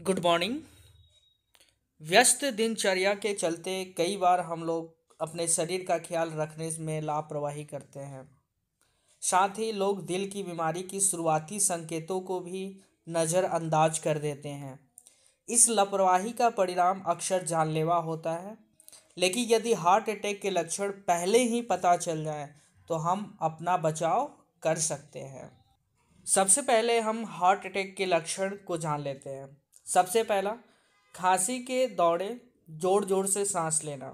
Good morning. व्यस्त दिनचर्या के चलते कई बार हम लोग अपने शरीर का ख्याल रखने में लापरवाही करते हैं। साथ ही लोग दिल की बीमारी की शुरुआती संकेतों को भी नज़रअंदाज कर देते हैं। इस लापरवाही का परिणाम अक्सर जानलेवा होता है। लेकिन यदि हार्ट अटैक के लक्षण पहले ही पता चल जाए तो हम अपना बचाव कर सकते हैं। सबसे पहले हम हार्ट अटैक के लक्षण को जान लेते हैं। सबसे पहला, खांसी के दौरे, जोर जोर से सांस लेना।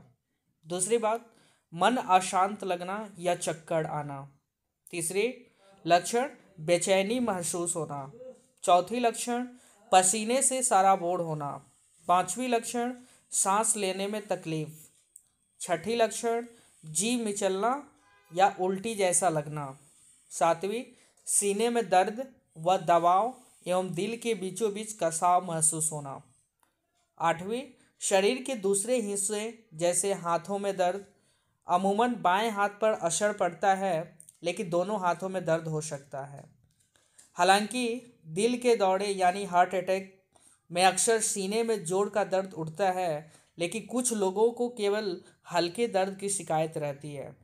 दूसरी बात, मन अशांत लगना या चक्कर आना। तीसरी लक्षण, बेचैनी महसूस होना। चौथी लक्षण, पसीने से सराबोर होना। पांचवी लक्षण, सांस लेने में तकलीफ। छठी लक्षण, जी मिचलना या उल्टी जैसा लगना। सातवीं, सीने में दर्द व दबाव एवं दिल के बीचों बीच कसाव महसूस होना। आठवीं, शरीर के दूसरे हिस्से जैसे हाथों में दर्द। अमूमन बाएं हाथ पर असर पड़ता है, लेकिन दोनों हाथों में दर्द हो सकता है। हालांकि दिल के दौरे यानी हार्ट अटैक में अक्सर सीने में जोर का दर्द उठता है, लेकिन कुछ लोगों को केवल हल्के दर्द की शिकायत रहती है।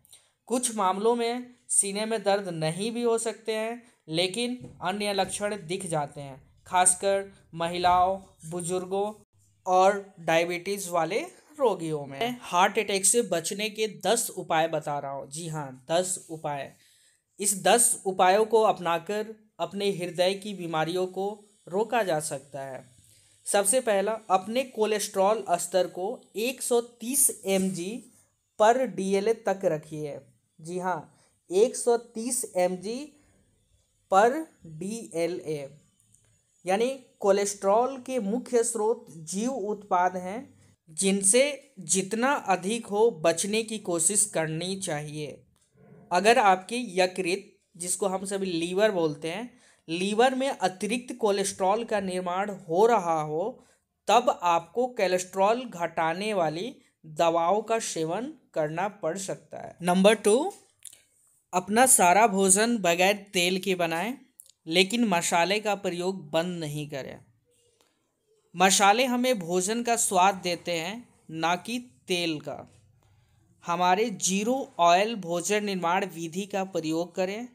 कुछ मामलों में सीने में दर्द नहीं भी हो सकते हैं, लेकिन अन्य लक्षण दिख जाते हैं, खासकर महिलाओं, बुजुर्गों और डायबिटीज़ वाले रोगियों में। मैं हार्ट अटैक से बचने के 10 उपाय बता रहा हूँ। जी हाँ, 10 उपाय। इस 10 उपायों को अपनाकर अपने हृदय की बीमारियों को रोका जा सकता है। सबसे पहला, अपने कोलेस्ट्रॉल स्तर को 130 mg पर DLA तक रखिए। जी हाँ, 130 mg पर DLA। यानी कोलेस्ट्रॉल के मुख्य स्रोत जीव उत्पाद हैं, जिनसे जितना अधिक हो बचने की कोशिश करनी चाहिए। अगर आपकी यकृत, जिसको हम सभी लीवर बोलते हैं, लीवर में अतिरिक्त कोलेस्ट्रॉल का निर्माण हो रहा हो, तब आपको कोलेस्ट्रॉल घटाने वाली दवाओं का सेवन करना पड़ सकता है। नंबर 2, अपना सारा भोजन बगैर तेल के बनाएं, लेकिन मसाले का प्रयोग बंद नहीं करें। मसाले हमें भोजन का स्वाद देते हैं, ना कि तेल का। हमारे जीरो ऑयल भोजन निर्माण विधि का प्रयोग करें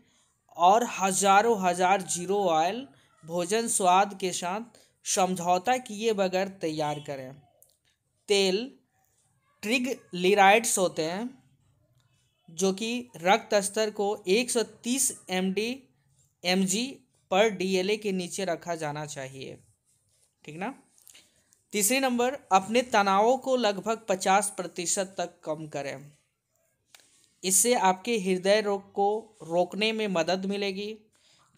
और हजारों हजार जीरो ऑयल भोजन स्वाद के साथ समझौता किए बगैर तैयार करें। तेल ट्रिग्लिसराइड्स होते हैं, जो कि रक्त स्तर को 130 mg पर DLA के नीचे रखा जाना चाहिए। ठीक ना। तीसरी नंबर, अपने तनावों को लगभग 50% तक कम करें। इससे आपके हृदय रोग को रोकने में मदद मिलेगी,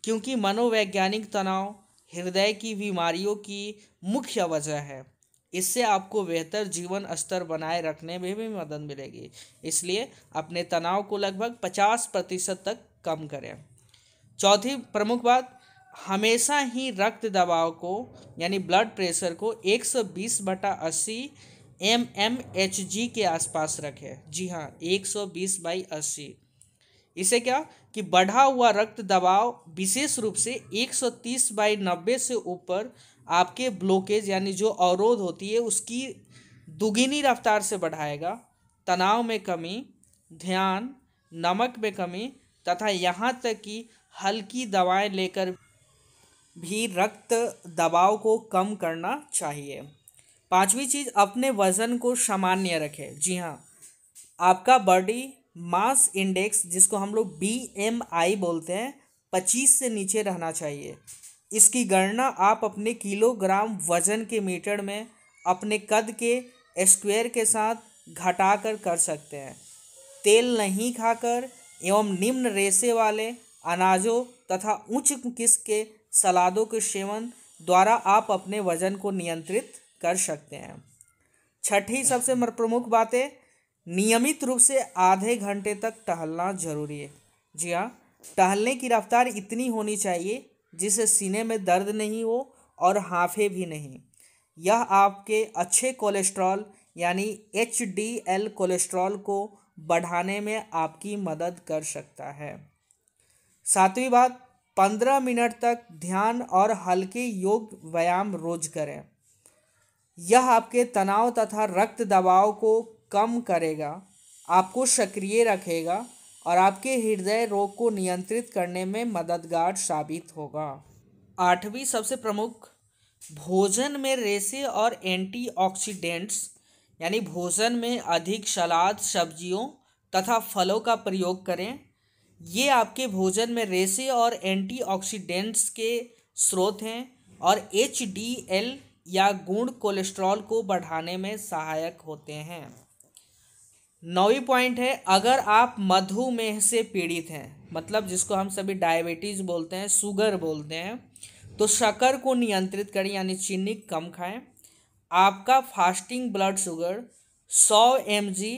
क्योंकि मनोवैज्ञानिक तनाव हृदय की बीमारियों की मुख्य वजह है। इससे आपको बेहतर जीवन स्तर बनाए रखने में भी मदद मिलेगी। इसलिए अपने तनाव को लगभग 50% तक कम करें। चौथी प्रमुख बात, हमेशा ही रक्त दबाव को यानी ब्लड प्रेशर को 120/80 mmHg के आसपास रखें। जी हाँ, 120/80। इसे क्या कि बढ़ा हुआ रक्त दबाव विशेष रूप से 130/90 से ऊपर आपके ब्लॉकेज यानी जो अवरोध होती है उसकी दुगनी रफ्तार से बढ़ाएगा। तनाव में कमी, ध्यान, नमक में कमी तथा यहाँ तक कि हल्की दवाएं लेकर भी रक्त दबाव को कम करना चाहिए। पांचवी चीज़, अपने वजन को सामान्य रखें। जी हाँ, आपका बॉडी मास इंडेक्स, जिसको हम लोग BMI बोलते हैं, 25 से नीचे रहना चाहिए। इसकी गणना आप अपने किलोग्राम वजन के मीटर में अपने कद के स्क्वायर के साथ घटाकर कर सकते हैं। तेल नहीं खाकर एवं निम्न रेशे वाले अनाजों तथा उच्च किस्म के सलादों के सेवन द्वारा आप अपने वजन को नियंत्रित कर सकते हैं। छठी सबसे प्रमुख बात है, नियमित रूप से आधे घंटे तक टहलना जरूरी है। जी हाँ, टहलने की रफ्तार इतनी होनी चाहिए जिससे सीने में दर्द नहीं हो और हांफे भी नहीं। यह आपके अच्छे कोलेस्ट्रॉल यानी HDL कोलेस्ट्रॉल को बढ़ाने में आपकी मदद कर सकता है। सातवीं बात, 15 मिनट तक ध्यान और हल्के योग व्यायाम रोज करें। यह आपके तनाव तथा रक्त दबाव को कम करेगा, आपको सक्रिय रखेगा और आपके हृदय रोग को नियंत्रित करने में मददगार साबित होगा। आठवीं सबसे प्रमुख, भोजन में रेशे और एंटीऑक्सीडेंट्स, यानी भोजन में अधिक सलाद, सब्जियों तथा फलों का प्रयोग करें। ये आपके भोजन में रेशे और एंटीऑक्सीडेंट्स के स्रोत हैं और HDL या गुण कोलेस्ट्रॉल को बढ़ाने में सहायक होते हैं। 9वीं पॉइंट है, अगर आप मधुमेह से पीड़ित हैं, मतलब जिसको हम सभी डायबिटीज़ बोलते हैं, शुगर बोलते हैं, तो शक्कर को नियंत्रित करें, यानी चीनी कम खाएं। आपका फास्टिंग ब्लड शुगर 100 mg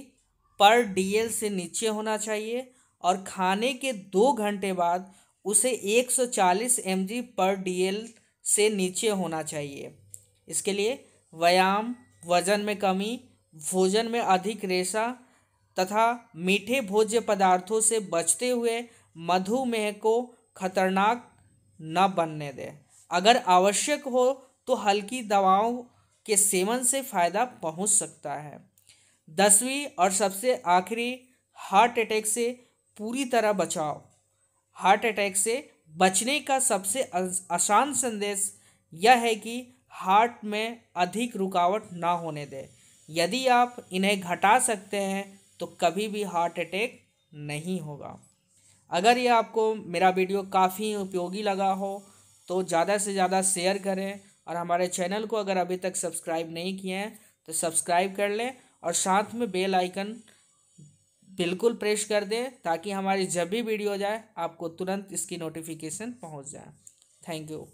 पर DL से नीचे होना चाहिए और खाने के 2 घंटे बाद उसे 140 mg पर DL से नीचे होना चाहिए। इसके लिए व्यायाम, वजन में कमी, भोजन में अधिक रेशा तथा मीठे भोज्य पदार्थों से बचते हुए मधुमेह को खतरनाक न बनने दें। अगर आवश्यक हो तो हल्की दवाओं के सेवन से फायदा पहुंच सकता है। 10वीं और सबसे आखिरी, हार्ट अटैक से पूरी तरह बचाव। हार्ट अटैक से बचने का सबसे आसान संदेश यह है कि हार्ट में अधिक रुकावट ना होने दें। यदि आप इन्हें घटा सकते हैं तो कभी भी हार्ट अटैक नहीं होगा। अगर ये आपको मेरा वीडियो काफ़ी उपयोगी लगा हो तो ज़्यादा से ज़्यादा शेयर करें और हमारे चैनल को अगर अभी तक सब्सक्राइब नहीं किए हैं तो सब्सक्राइब कर लें और साथ में बेल आइकन बिल्कुल प्रेस कर दें ताकि हमारी जब भी वीडियो जाए आपको तुरंत इसकी नोटिफिकेशन पहुंच जाए। Thank you.